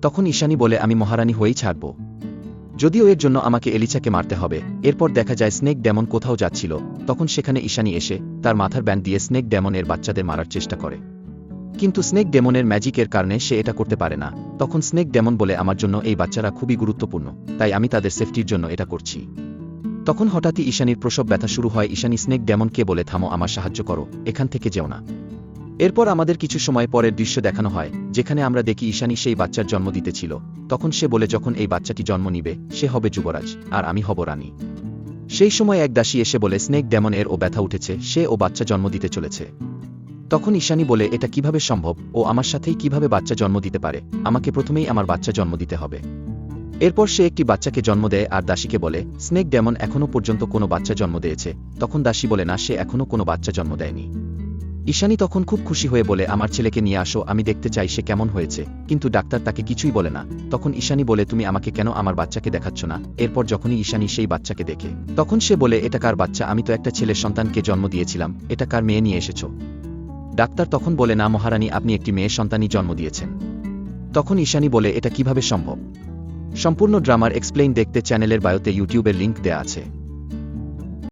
তখন ঈশানী বলে আমি মহারানী হয়েই ছাড়ব, যদিও এর জন্য আমাকে এলিচাকে মারতে হবে। এরপর দেখা যায় স্নেক ডেমন কোথাও যাচ্ছিল, তখন সেখানে ঈশানী এসে তার মাথার ব্যান্ড দিয়ে স্নেক ডেমন এর বাচ্চাদের মারার চেষ্টা করে, কিন্তু স্নেক ডেমনের ম্যাজিকের কারণে সে এটা করতে পারে না। তখন স্নেক ডেমন বলে আমার জন্য এই বাচ্চারা খুবই গুরুত্বপূর্ণ, তাই আমি তাদের সেফটির জন্য এটা করছি। তখন হঠাৎই ঈশানীর প্রসব ব্যথা শুরু হয়। ঈশানী স্নেক ডেমনকে বলে থামো, আমার সাহায্য করো, এখান থেকে যেও না। এরপর আমাদের কিছু সময় পরের দৃশ্য দেখানো হয়, যেখানে আমরা দেখি ঈশানী সেই বাচ্চার জন্ম দিতেছিল। তখন সে বলে যখন এই বাচ্চাটি জন্ম নিবে সে হবে যুবরাজ আর আমি হব রানী। সেই সময় এক দাসী এসে বলে স্নেক ডেমন এর ও ব্যথা উঠেছে, সে ও বাচ্চা জন্ম দিতে চলেছে। তখন ঈশানী বলে এটা কিভাবে সম্ভব, ও আমার সাথেই কিভাবে বাচ্চা জন্ম দিতে পারে, আমাকে প্রথমেই আমার বাচ্চা জন্ম দিতে হবে। এরপর সে একটি বাচ্চাকে জন্ম দেয় আর দাসীকে বলে স্নেক ডেমন এখনো পর্যন্ত কোনো বাচ্চা জন্ম দিয়েছে। তখন দাসী বলে না, সে এখনো কোনো বাচ্চা জন্ম দেয়নি। ঈশানী তখন খুব খুশি হয়ে বলে আমার ছেলেকে নিয়ে আসো, আমি দেখতে চাই সে কেমন হয়েছে। কিন্তু ডাক্তার তাকে কিছুই বলে না। তখন ঈশানী বলে তুমি আমাকে কেন আমার বাচ্চাকে দেখাচ্ছ না। এরপর যখনই ঈশানী সেই বাচ্চাকে দেখে তখন সে বলে এটা কার বাচ্চা, আমি তো একটা ছেলের সন্তানকে জন্ম দিয়েছিলাম, এটা কার মেয়ে নিয়ে এসেছো। ডাক্তার তখন বলে না মহারানী, আপনি একটি মেয়ের সন্তানই জন্ম দিয়েছেন। তখন ঈশানী বলে এটা কিভাবে সম্ভব। সম্পূর্ণ ড্রামার এক্সপ্লেইন দেখতে চ্যানেলের বায়োতে ইউটিউবের লিংক দেয়া আছে।